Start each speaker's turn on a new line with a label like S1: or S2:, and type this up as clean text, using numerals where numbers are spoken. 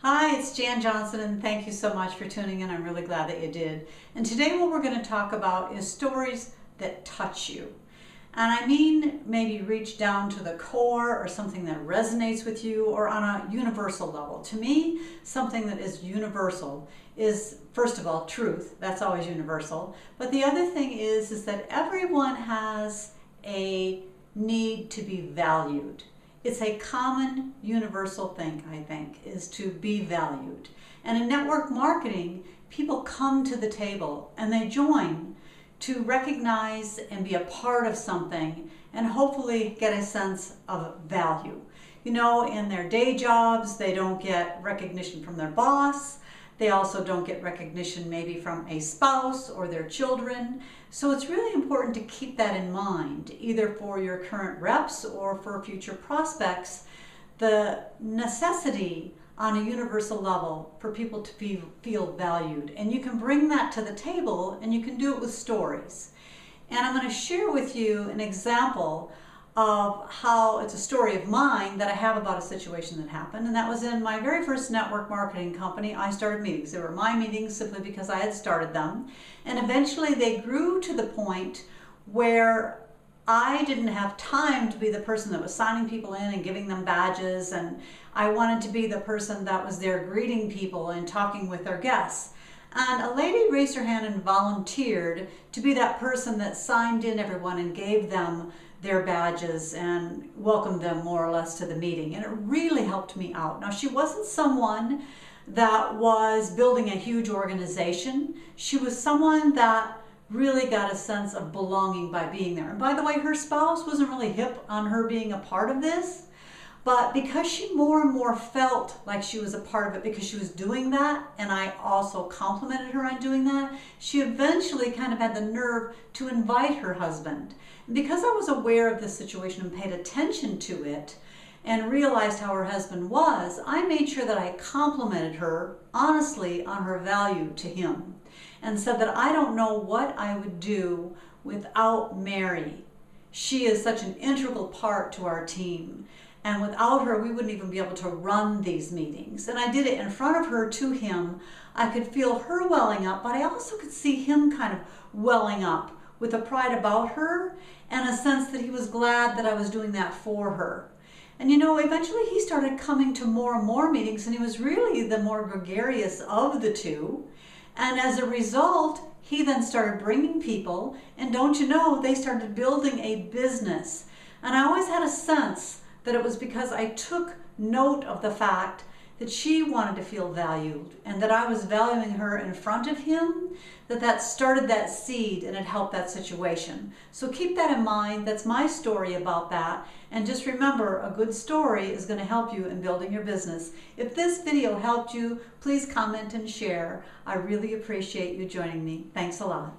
S1: Hi, it's Jan Johnson, and thank you so much for tuning in. I'm really glad that you did. And today what we're going to talk about is stories that touch you. And I mean maybe reach down to the core or something that resonates with you or on a universal level. To me, something that is universal is, first of all, truth. That's always universal. But the other thing is that everyone has a need to be valued. It's a common universal thing, I think, is to be valued. And in network marketing, people come to the table and they join to recognize and be a part of something and hopefully get a sense of value. You know, in their day jobs, they don't get recognition from their boss. They also don't get recognition maybe from a spouse or their children. So it's really important to keep that in mind, either for your current reps or for future prospects, the necessity on a universal level for people to feel valued. And you can bring that to the table and you can do it with stories. And I'm going to share with you an example of how it's a story of mine that I have about a situation that happened, and that was in my very first network marketing company. I started meetings. They were my meetings simply because I had started them, and eventually they grew to the point where I didn't have time to be the person that was signing people in and giving them badges, and I wanted to be the person that was there greeting people and talking with their guests. And a lady raised her hand and volunteered to be that person that signed in everyone and gave them their badges and welcomed them more or less to the meeting. And it really helped me out. Now, she wasn't someone that was building a huge organization. She was someone that really got a sense of belonging by being there. And by the way, her spouse wasn't really hip on her being a part of this. But because she more and more felt like she was a part of it because she was doing that, and I also complimented her on doing that, she eventually kind of had the nerve to invite her husband. And because I was aware of this situation and paid attention to it and realized how her husband was, I made sure that I complimented her honestly on her value to him and said that I don't know what I would do without Mary. She is such an integral part to our team. And without her, we wouldn't even be able to run these meetings. And I did it in front of her to him. I could feel her welling up, but I also could see him kind of welling up with a pride about her and a sense that he was glad that I was doing that for her. And you know, eventually he started coming to more and more meetings, and he was really the more gregarious of the two. And as a result, he then started bringing people, and don't you know, they started building a business. And I always had a sense that it was because I took note of the fact that she wanted to feel valued and that I was valuing her in front of him, that started that seed and it helped that situation. So keep that in mind. That's my story about that. And just remember, a good story is going to help you in building your business. If this video helped you, please comment and share. I really appreciate you joining me. Thanks a lot.